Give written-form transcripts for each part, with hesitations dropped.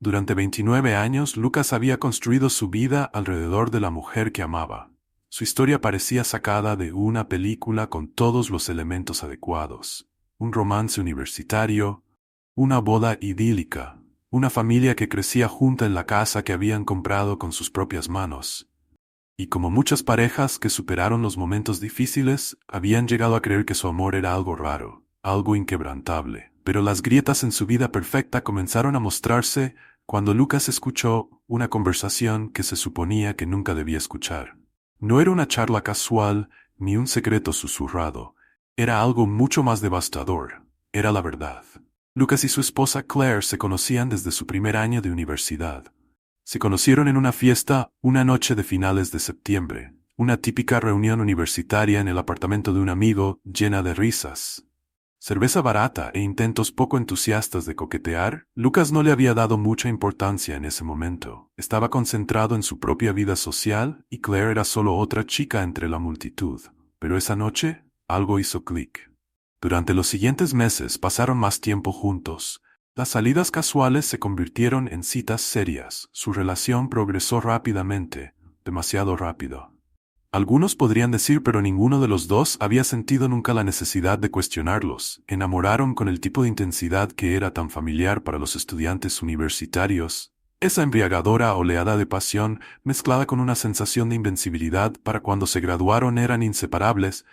Durante 29 años, Lucas había construido su vida alrededor de la mujer que amaba. Su historia parecía sacada de una película con todos los elementos adecuados. Un romance universitario, una boda idílica, una familia que crecía junta en la casa que habían comprado con sus propias manos. Y como muchas parejas que superaron los momentos difíciles, habían llegado a creer que su amor era algo raro, algo inquebrantable. Pero las grietas en su vida perfecta comenzaron a mostrarse cuando Lucas escuchó una conversación que se suponía que nunca debía escuchar. No era una charla casual ni un secreto susurrado. Era algo mucho más devastador. Era la verdad. Lucas y su esposa Claire se conocían desde su primer año de universidad. Se conocieron en una fiesta una noche de finales de septiembre, una típica reunión universitaria en el apartamento de un amigo, llena de risas, cerveza barata e intentos poco entusiastas de coquetear. Lucas no le había dado mucha importancia en ese momento. Estaba concentrado en su propia vida social y Claire era solo otra chica entre la multitud. Pero esa noche, algo hizo clic. Durante los siguientes meses pasaron más tiempo juntos. Las salidas casuales se convirtieron en citas serias. Su relación progresó rápidamente, demasiado rápido. Algunos podrían decir, pero ninguno de los dos había sentido nunca la necesidad de cuestionarlos. Enamoraron con el tipo de intensidad que era tan familiar para los estudiantes universitarios. Esa embriagadora oleada de pasión, mezclada con una sensación de invencibilidad para cuando se graduaron, eran inseparables.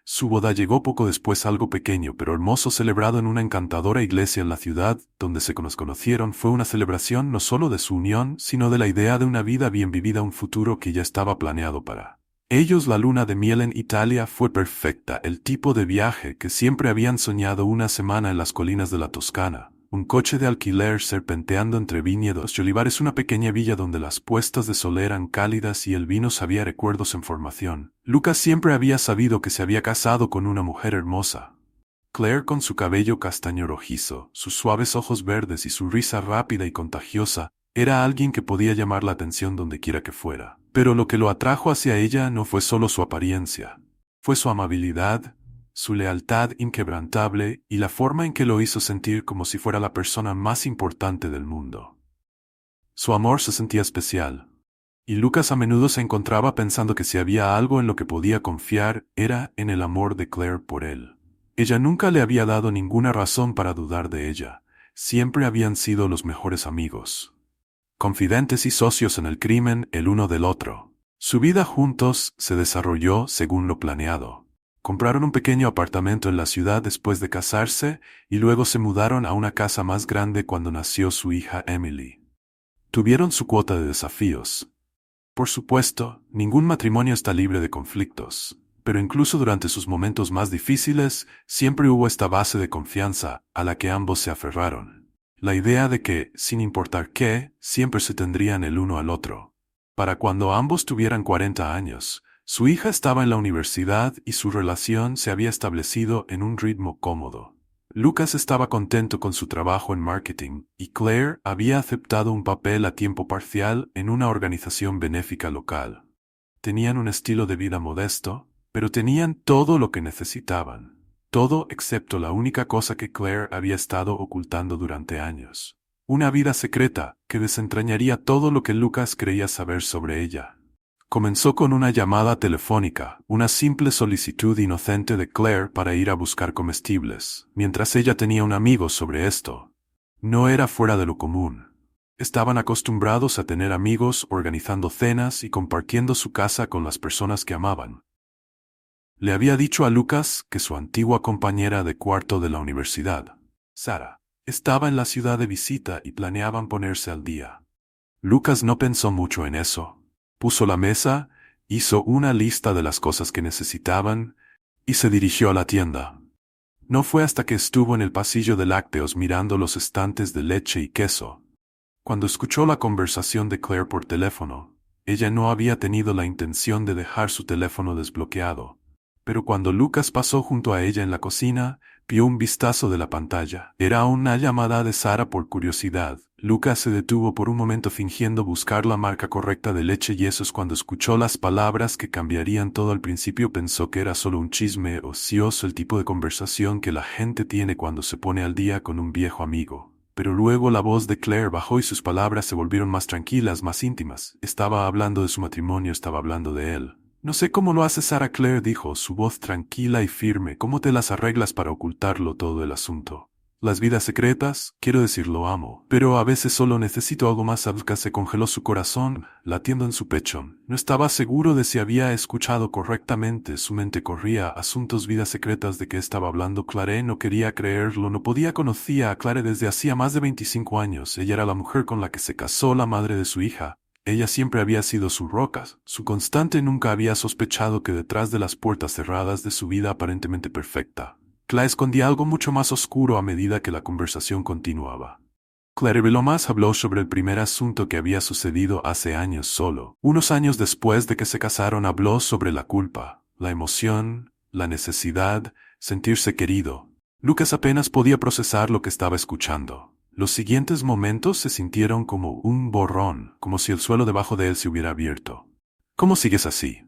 Su boda llegó poco después, algo pequeño pero hermoso, celebrado en una encantadora iglesia en la ciudad donde se conocieron. Fue una celebración no solo de su unión, sino de la idea de una vida bien vivida, un futuro que ya estaba planeado para ellos. La luna de miel en Italia fue perfecta, el tipo de viaje que siempre habían soñado, una semana en las colinas de la Toscana. Un coche de alquiler serpenteando entre viñedos y olivares, una pequeña villa donde las puestas de sol eran cálidas y el vino sabía recuerdos en formación. Lucas siempre había sabido que se había casado con una mujer hermosa. Claire, con su cabello castaño rojizo, sus suaves ojos verdes y su risa rápida y contagiosa, era alguien que podía llamar la atención donde quiera que fuera. Pero lo que lo atrajo hacia ella no fue solo su apariencia. Fue su amabilidad, su lealtad inquebrantable y la forma en que lo hizo sentir como si fuera la persona más importante del mundo. Su amor se sentía especial, y Lucas a menudo se encontraba pensando que si había algo en lo que podía confiar, era en el amor de Claire por él. Ella nunca le había dado ninguna razón para dudar de ella. Siempre habían sido los mejores amigos, confidentes y socios en el crimen el uno del otro. Su vida juntos se desarrolló según lo planeado. Compraron un pequeño apartamento en la ciudad después de casarse y luego se mudaron a una casa más grande cuando nació su hija Emily. Tuvieron su cuota de desafíos. Por supuesto, ningún matrimonio está libre de conflictos, pero incluso durante sus momentos más difíciles, siempre hubo esta base de confianza a la que ambos se aferraron. La idea de que, sin importar qué, siempre se tendrían el uno al otro. Para cuando ambos tuvieran 40 años, su hija estaba en la universidad y su relación se había establecido en un ritmo cómodo. Lucas estaba contento con su trabajo en marketing y Claire había aceptado un papel a tiempo parcial en una organización benéfica local. Tenían un estilo de vida modesto, pero tenían todo lo que necesitaban. Todo excepto la única cosa que Claire había estado ocultando durante años. Una vida secreta que desentrañaría todo lo que Lucas creía saber sobre ella. Comenzó con una llamada telefónica, una simple solicitud inocente de Claire para ir a buscar comestibles, mientras ella tenía un amigo sobre esto. No era fuera de lo común. Estaban acostumbrados a tener amigos organizando cenas y compartiendo su casa con las personas que amaban. Le había dicho a Lucas que su antigua compañera de cuarto de la universidad, Sara, estaba en la ciudad de visita y planeaban ponerse al día. Lucas no pensó mucho en eso. Puso la mesa, hizo una lista de las cosas que necesitaban y se dirigió a la tienda. No fue hasta que estuvo en el pasillo de lácteos mirando los estantes de leche y queso, cuando escuchó la conversación de Claire por teléfono. Ella no había tenido la intención de dejar su teléfono desbloqueado, pero cuando Lucas pasó junto a ella en la cocina, vio un vistazo de la pantalla. Era una llamada de Sara. Por curiosidad, Lucas se detuvo por un momento fingiendo buscar la marca correcta de leche y eso es cuando escuchó las palabras que cambiarían todo. Al principio pensó que era solo un chisme ocioso, el tipo de conversación que la gente tiene cuando se pone al día con un viejo amigo. Pero luego la voz de Claire bajó y sus palabras se volvieron más tranquilas, más íntimas. Estaba hablando de su matrimonio, estaba hablando de él. No sé cómo lo hace Sarah, Claire dijo, su voz tranquila y firme. ¿Cómo te las arreglas para ocultarlo todo el asunto? Las vidas secretas, quiero decir, lo amo, pero a veces solo necesito algo más. Abka se congeló su corazón, latiendo en su pecho. No estaba seguro de si había escuchado correctamente, su mente corría asuntos, vidas secretas. ¿De qué estaba hablando Claire? No quería creerlo, no podía. Conocía a Claire desde hacía más de 25 años, ella era la mujer con la que se casó, la madre de su hija. Ella siempre había sido su roca, su constante. Nunca había sospechado que detrás de las puertas cerradas de su vida aparentemente perfecta, Claire escondía algo mucho más oscuro a medida que la conversación continuaba. Claire Velomas habló sobre el primer asunto que había sucedido hace años solo. Unos años después de que se casaron, habló sobre la culpa, la emoción, la necesidad, sentirse querido. Lucas apenas podía procesar lo que estaba escuchando. Los siguientes momentos se sintieron como un borrón, como si el suelo debajo de él se hubiera abierto. ¿Cómo sigues así?,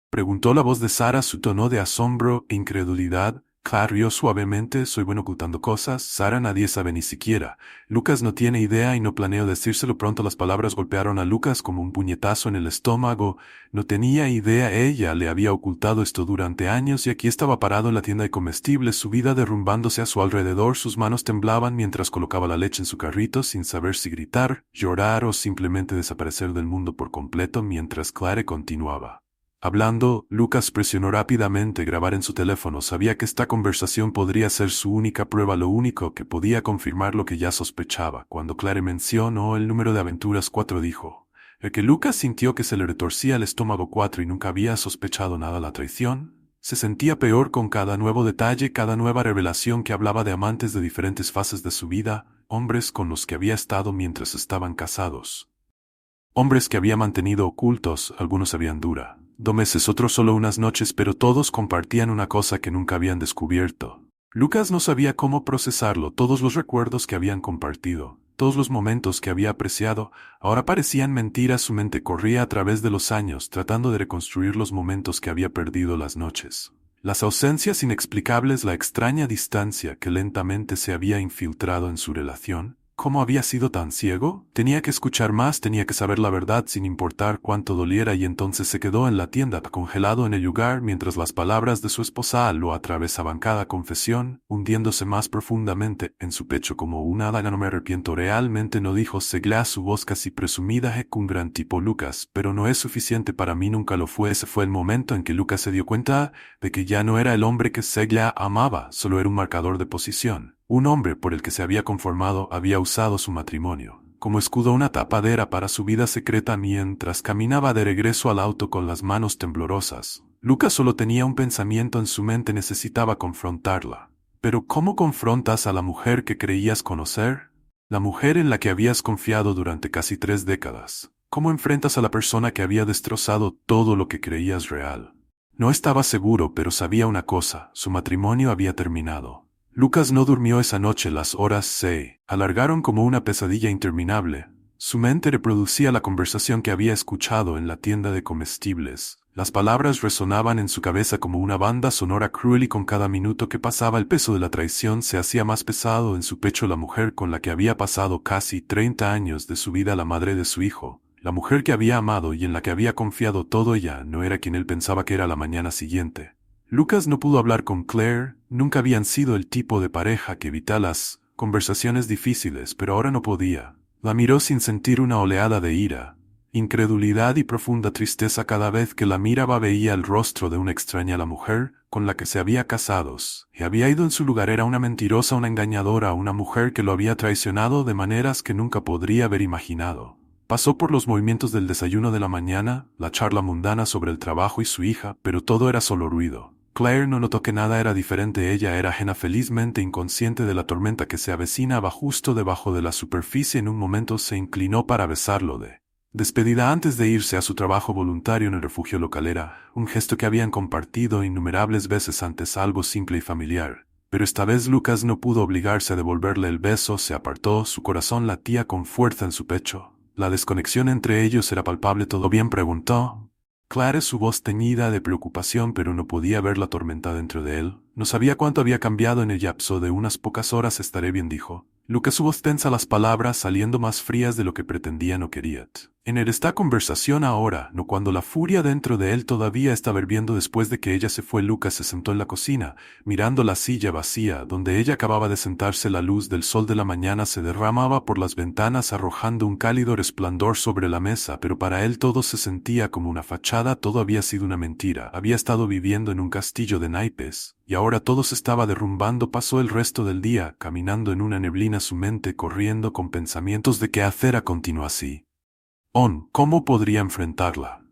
preguntó la voz de Sarah, su tono de asombro e incredulidad. Claire rió suavemente. Soy bueno ocultando cosas, Sarah, nadie sabe, ni siquiera. Lucas no tiene idea y no planeo decírselo pronto. Las palabras golpearon a Lucas como un puñetazo en el estómago. No tenía idea, ella le había ocultado esto durante años y aquí estaba parado en la tienda de comestibles, su vida derrumbándose a su alrededor. Sus manos temblaban mientras colocaba la leche en su carrito, sin saber si gritar, llorar o simplemente desaparecer del mundo por completo. Mientras Claire continuaba hablando, Lucas presionó rápidamente grabar en su teléfono. Sabía que esta conversación podría ser su única prueba, lo único que podía confirmar lo que ya sospechaba. Cuando Claire mencionó el número de aventuras 4, dijo, el que Lucas sintió que se le retorcía el estómago. 4 y nunca había sospechado nada. La traición se sentía peor con cada nuevo detalle, cada nueva revelación que hablaba de amantes de diferentes fases de su vida, hombres con los que había estado mientras estaban casados, hombres que había mantenido ocultos. Algunos habían durado 2 meses, otros solo unas noches, pero todos compartían una cosa que nunca habían descubierto. Lucas no sabía cómo procesarlo. Todos los recuerdos que habían compartido, todos los momentos que había apreciado, ahora parecían mentiras. Su mente corría a través de los años, tratando de reconstruir los momentos que había perdido, las noches, las ausencias inexplicables, la extraña distancia que lentamente se había infiltrado en su relación. ¿Cómo había sido tan ciego? Tenía que escuchar más, tenía que saber la verdad sin importar cuánto doliera. Y entonces se quedó en la tienda, congelado en el lugar, mientras las palabras de su esposa lo atravesaban cada confesión, hundiéndose más profundamente en su pecho como una daga. No me arrepiento realmente, no dijo Segla, su voz casi presumida. Un gran tipo Lucas, pero no es suficiente para mí, nunca lo fue. Ese fue el momento en que Lucas se dio cuenta de que ya no era el hombre que Segla amaba, solo era un marcador de posición. Un hombre por el que se había conformado. Había usado su matrimonio como escudo, una tapadera para su vida secreta. Mientras caminaba de regreso al auto con las manos temblorosas, Lucas solo tenía un pensamiento en su mente: necesitaba confrontarla. Pero ¿cómo confrontas a la mujer que creías conocer? La mujer en la que habías confiado durante casi 3 décadas. ¿Cómo enfrentas a la persona que había destrozado todo lo que creías real? No estaba seguro, pero sabía una cosa: su matrimonio había terminado. Lucas no durmió esa noche. Las horas se alargaron como una pesadilla interminable. Su mente reproducía la conversación que había escuchado en la tienda de comestibles. Las palabras resonaban en su cabeza como una banda sonora cruel, y con cada minuto que pasaba el peso de la traición se hacía más pesado en su pecho. La mujer con la que había pasado casi 30 años de su vida, la madre de su hijo, la mujer que había amado y en la que había confiado todo, ella no era quien él pensaba que era. La mañana siguiente, Lucas no pudo hablar con Claire. Nunca habían sido el tipo de pareja que evita las conversaciones difíciles, pero ahora no podía. La miró sin sentir una oleada de ira, incredulidad y profunda tristeza. Cada vez que la miraba veía el rostro de una extraña. La mujer con la que se había casado y había ido en su lugar era una mentirosa, una engañadora, una mujer que lo había traicionado de maneras que nunca podría haber imaginado. Pasó por los movimientos del desayuno de la mañana, la charla mundana sobre el trabajo y su hija, pero todo era solo ruido. Claire no notó que nada era diferente. Ella era ajena, felizmente inconsciente de la tormenta que se avecinaba justo debajo de la superficie. En un momento se inclinó para besarlo de despedida antes de irse a su trabajo voluntario en el refugio local. Era un gesto que habían compartido innumerables veces antes, algo simple y familiar. Pero esta vez Lucas no pudo obligarse a devolverle el beso. Se apartó, su corazón latía con fuerza en su pecho. La desconexión entre ellos era palpable. ¿Todo bien?, preguntó Claire, su voz teñida de preocupación, pero no podía ver la tormenta dentro de él. No sabía cuánto había cambiado en el lapso de unas pocas horas. Estaré bien, dijo. Lucas, su voz tensa, las palabras saliendo más frías de lo que pretendían o querían. En esta conversación ahora, no cuando la furia dentro de él todavía estaba hirviendo después de que ella se fue. Lucas se sentó en la cocina, mirando la silla vacía donde ella acababa de sentarse. La luz del sol de la mañana se derramaba por las ventanas arrojando un cálido resplandor sobre la mesa, pero para él todo se sentía como una fachada, todo había sido una mentira. Había estado viviendo en un castillo de naipes, y ahora todo se estaba derrumbando. Pasó el resto del día caminando en una neblina, su mente corriendo con pensamientos de qué hacer a continuación. ¿Cómo podría enfrentarla?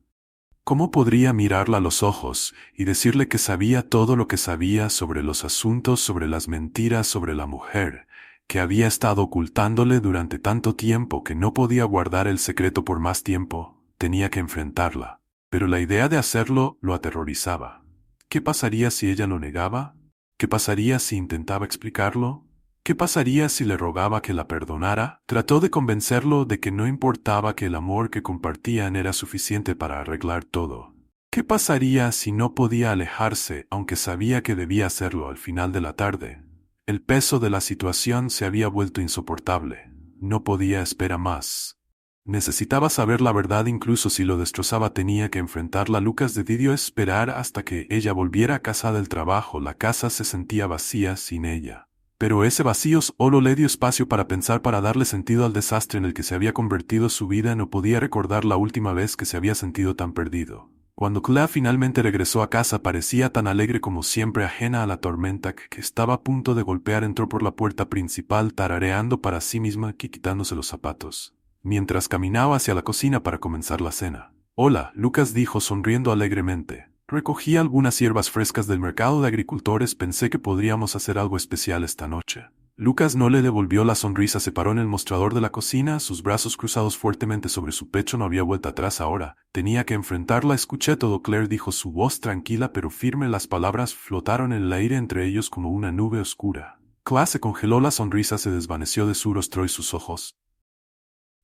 ¿Cómo podría mirarla a los ojos y decirle que sabía todo lo que sabía sobre los asuntos, sobre las mentiras, sobre la mujer, que había estado ocultándole durante tanto tiempo que no podía guardar el secreto por más tiempo? Tenía que enfrentarla. Pero la idea de hacerlo lo aterrorizaba. ¿Qué pasaría si ella lo negaba? ¿Qué pasaría si intentaba explicarlo? ¿Qué pasaría si le rogaba que la perdonara? Trató de convencerlo de que no importaba, que el amor que compartían era suficiente para arreglar todo. ¿Qué pasaría si no podía alejarse, aunque sabía que debía hacerlo al final de la tarde? El peso de la situación se había vuelto insoportable. No podía esperar más. Necesitaba saber la verdad, incluso si lo destrozaba tenía que enfrentarla. Lucas decidió esperar hasta que ella volviera a casa del trabajo. La casa se sentía vacía sin ella. Pero ese vacío solo le dio espacio para pensar, para darle sentido al desastre en el que se había convertido su vida. No podía recordar la última vez que se había sentido tan perdido. Cuando Claire finalmente regresó a casa parecía tan alegre como siempre, ajena a la tormenta que estaba a punto de golpear. Entró por la puerta principal tarareando para sí misma y quitándose los zapatos, mientras caminaba hacia la cocina para comenzar la cena. «Hola», Lucas dijo sonriendo alegremente. «Recogí algunas hierbas frescas del mercado de agricultores. Pensé que podríamos hacer algo especial esta noche». Lucas no le devolvió la sonrisa. Se paró en el mostrador de la cocina, sus brazos cruzados fuertemente sobre su pecho. No había vuelta atrás ahora. Tenía que enfrentarla. «Escuché todo», Claire dijo, su voz tranquila pero firme. Las palabras flotaron en el aire entre ellos como una nube oscura. Claire se congeló. La sonrisa se desvaneció de su rostro y sus ojos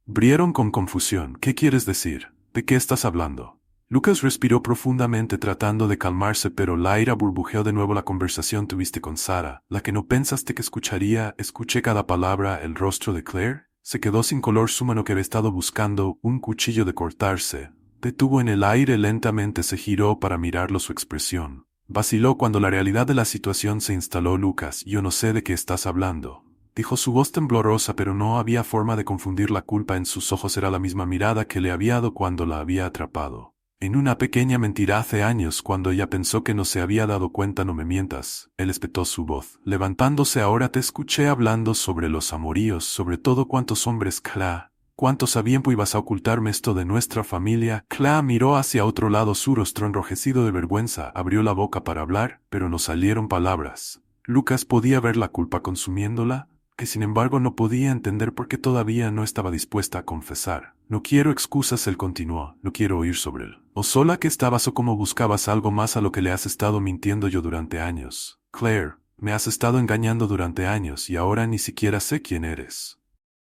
brillaron con confusión. «¿Qué quieres decir? ¿De qué estás hablando?» Lucas respiró profundamente tratando de calmarse, pero la ira burbujeó de nuevo. «La conversación tuviste con Sara, la que no pensaste que escucharía». «Escuché cada palabra». El rostro de Claire se quedó sin color. Su mano, que había estado buscando un cuchillo de cortarse, detuvo en el aire. Lentamente se giró para mirarlo. Su expresión vaciló cuando la realidad de la situación se instaló. «Lucas, yo no sé de qué estás hablando», dijo, su voz temblorosa, pero no había forma de confundir la culpa en sus ojos. Era la misma mirada que le había dado cuando la había atrapado en una pequeña mentira hace años, cuando ella pensó que no se había dado cuenta. «No me mientas», él espetó, su voz levantándose. «Ahora te escuché hablando sobre los amoríos, sobre todo cuántos hombres, Claire. ¿Cuántos sabían? ¿Ibas a ocultarme esto de nuestra familia?» Claire miró hacia otro lado, su rostro enrojecido de vergüenza. Abrió la boca para hablar, pero no salieron palabras. Lucas podía ver la culpa consumiéndola, que sin embargo no podía entender por qué todavía no estaba dispuesta a confesar. «No quiero excusas», él continuó. «No quiero oír sobre él. O sola que estabas o cómo buscabas algo más a lo que le has estado mintiendo yo durante años. Claire, me has estado engañando durante años y ahora ni siquiera sé quién eres».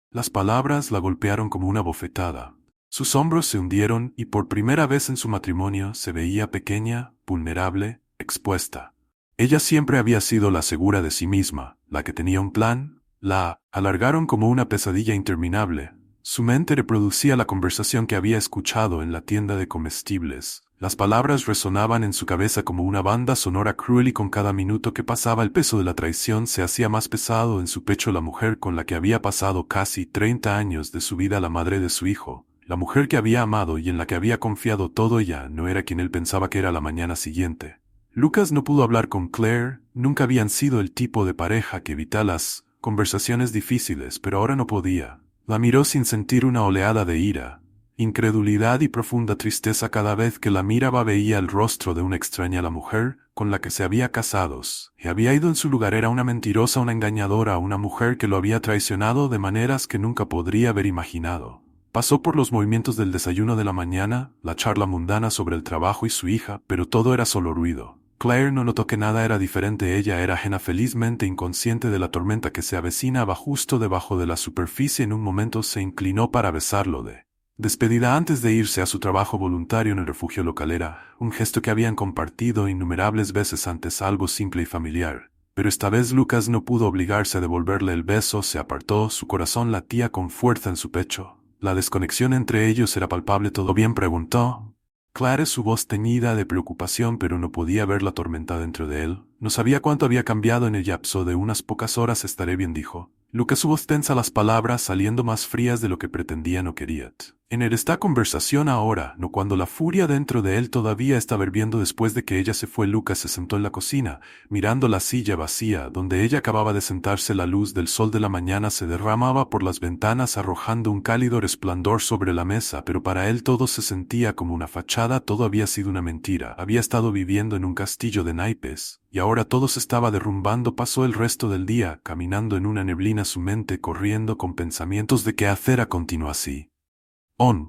Las palabras la golpearon como una bofetada. Sus hombros se hundieron y por primera vez en su matrimonio se veía pequeña, vulnerable, expuesta. Ella siempre había sido la segura de sí misma, la que tenía un plan. La alargaron como una pesadilla interminable. Su mente reproducía la conversación que había escuchado en la tienda de comestibles. Las palabras resonaban en su cabeza como una banda sonora cruel, y con cada minuto que pasaba el peso de la traición se hacía más pesado en su pecho. La mujer con la que había pasado casi 30 años de su vida, la madre de su hijo, la mujer que había amado y en la que había confiado todo, ya no era quien él pensaba que era la mañana siguiente. Lucas no pudo hablar con Claire. Nunca habían sido el tipo de pareja que evita las conversaciones difíciles, pero ahora no podía. La miró sin sentir una oleada de ira, incredulidad y profunda tristeza. Cada vez que la miraba veía el rostro de una extraña. La mujer con la que se había casado y había ido en su lugar era una mentirosa, una engañadora, una mujer que lo había traicionado de maneras que nunca podría haber imaginado. Pasó por los movimientos del desayuno de la mañana, la charla mundana sobre el trabajo y su hija, pero todo era solo ruido. Claire no notó que nada era diferente. Ella era ajena, felizmente inconsciente de la tormenta que se avecinaba justo debajo de la superficie. En un momento se inclinó para besarlo de despedida antes de irse a su trabajo voluntario en el refugio local. Era un gesto que habían compartido innumerables veces antes, algo simple y familiar. Pero esta vez Lucas no pudo obligarse a devolverle el beso, se apartó, su corazón latía con fuerza en su pecho. La desconexión entre ellos era palpable. ¿Todo bien?, preguntó. Clare, su voz teñida de preocupación, pero no podía ver la tormenta dentro de él. No sabía cuánto había cambiado en el lapso de unas pocas horas. Estaré bien, dijo. Lucas, su voz tensa, las palabras saliendo más frías de lo que pretendían o querían. En esta conversación ahora, no cuando la furia dentro de él todavía estaba hirviendo después de que ella se fue. Lucas se sentó en la cocina, mirando la silla vacía donde ella acababa de sentarse. La luz del sol de la mañana se derramaba por las ventanas arrojando un cálido resplandor sobre la mesa, pero para él todo se sentía como una fachada, todo había sido una mentira. Había estado viviendo en un castillo de naipes, y ahora todo se estaba derrumbando. Pasó el resto del día caminando en una neblina, su mente corriendo con pensamientos de qué hacer a continuación.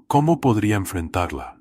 ¿Cómo podría enfrentarla?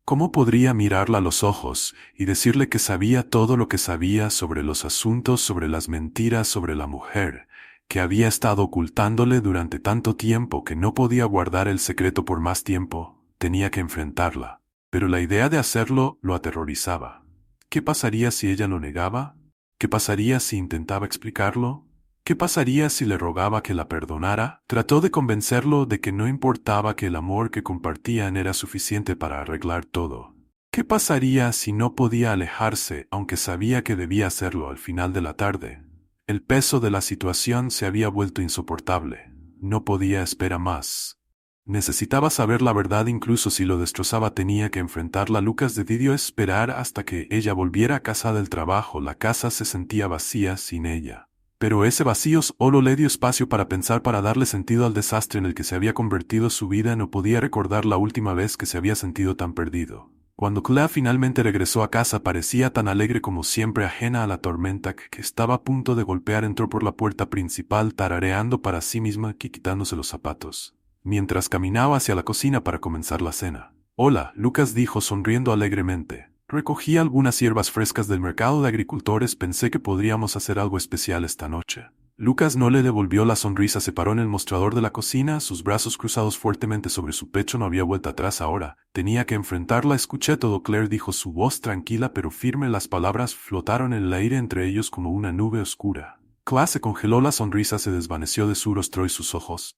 ¿Cómo podría mirarla a los ojos y decirle que sabía todo lo que sabía sobre los asuntos, sobre las mentiras, sobre la mujer, que había estado ocultándole durante tanto tiempo, que no podía guardar el secreto por más tiempo? Tenía que enfrentarla. Pero la idea de hacerlo lo aterrorizaba. ¿Qué pasaría si ella lo negaba? ¿Qué pasaría si intentaba explicarlo? ¿Qué pasaría si le rogaba que la perdonara? Trató de convencerlo de que no importaba, que el amor que compartían era suficiente para arreglar todo. ¿Qué pasaría si no podía alejarse, aunque sabía que debía hacerlo al final de la tarde? El peso de la situación se había vuelto insoportable. No podía esperar más. Necesitaba saber la verdad, incluso si lo destrozaba tenía que enfrentarla. Lucas decidió esperar hasta que ella volviera a casa del trabajo. La casa se sentía vacía sin ella. Pero ese vacío solo le dio espacio para pensar, para darle sentido al desastre en el que se había convertido su vida. No podía recordar la última vez que se había sentido tan perdido. Cuando Claire finalmente regresó a casa parecía tan alegre como siempre, ajena a la tormenta que estaba a punto de golpear. Entró por la puerta principal tarareando para sí misma y quitándose los zapatos, mientras caminaba hacia la cocina para comenzar la cena. Hola, Lucas dijo sonriendo alegremente. Recogí algunas hierbas frescas del mercado de agricultores. Pensé que podríamos hacer algo especial esta noche. Lucas no le devolvió la sonrisa. Se paró en el mostrador de la cocina, sus brazos cruzados fuertemente sobre su pecho. No había vuelta atrás ahora. Tenía que enfrentarla. Escuché todo, Claire dijo, su voz tranquila pero firme. Las palabras flotaron en el aire entre ellos como una nube oscura. Claire se congeló, la sonrisa se desvaneció de su rostro y sus ojos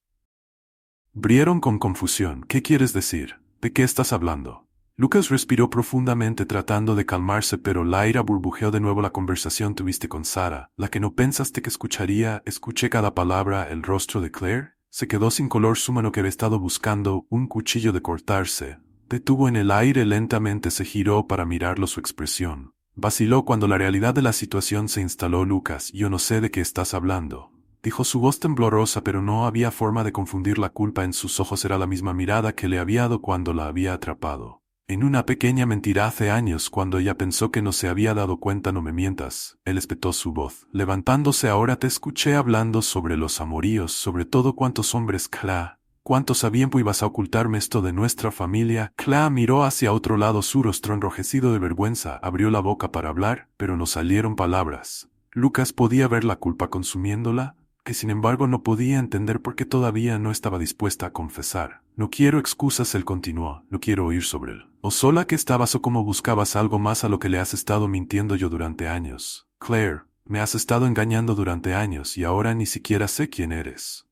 brillaron con confusión. ¿Qué quieres decir? ¿De qué estás hablando? Lucas respiró profundamente tratando de calmarse, pero la ira burbujeó de nuevo. La conversación tuviste con Sara, la que no pensaste que escucharía. Escuché cada palabra. El rostro de Claire se quedó sin color. Su mano, que había estado buscando un cuchillo de cortarse, detuvo en el aire. Lentamente se giró para mirarlo. Su expresión vaciló cuando la realidad de la situación se instaló. Lucas, yo no sé de qué estás hablando, dijo, su voz temblorosa, pero no había forma de confundir la culpa en sus ojos. Era la misma mirada que le había dado cuando la había atrapado en una pequeña mentira hace años, cuando ella pensó que no se había dado cuenta. No me mientas. Él espetó su voz, levantándose. Ahora te escuché hablando sobre los amoríos, sobre todo cuántos hombres, Claire. ¿Cuántos a tiempo ibas a ocultarme esto de nuestra familia? Claire miró hacia otro lado, su rostro enrojecido de vergüenza. Abrió la boca para hablar, pero no salieron palabras. Lucas podía ver la culpa consumiéndola, que sin embargo no podía entender por qué todavía no estaba dispuesta a confesar. No quiero excusas, él continuó, no quiero oír sobre él. O sola que estabas o cómo buscabas algo más a lo que le has estado mintiendo yo durante años. Claire, me has estado engañando durante años y ahora ni siquiera sé quién eres.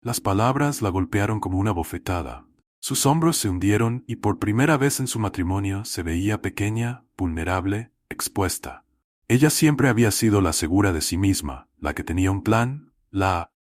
Las palabras la golpearon como una bofetada. Sus hombros se hundieron y por primera vez en su matrimonio se veía pequeña, vulnerable, expuesta. Ella siempre había sido la segura de sí misma, la que tenía un plan, la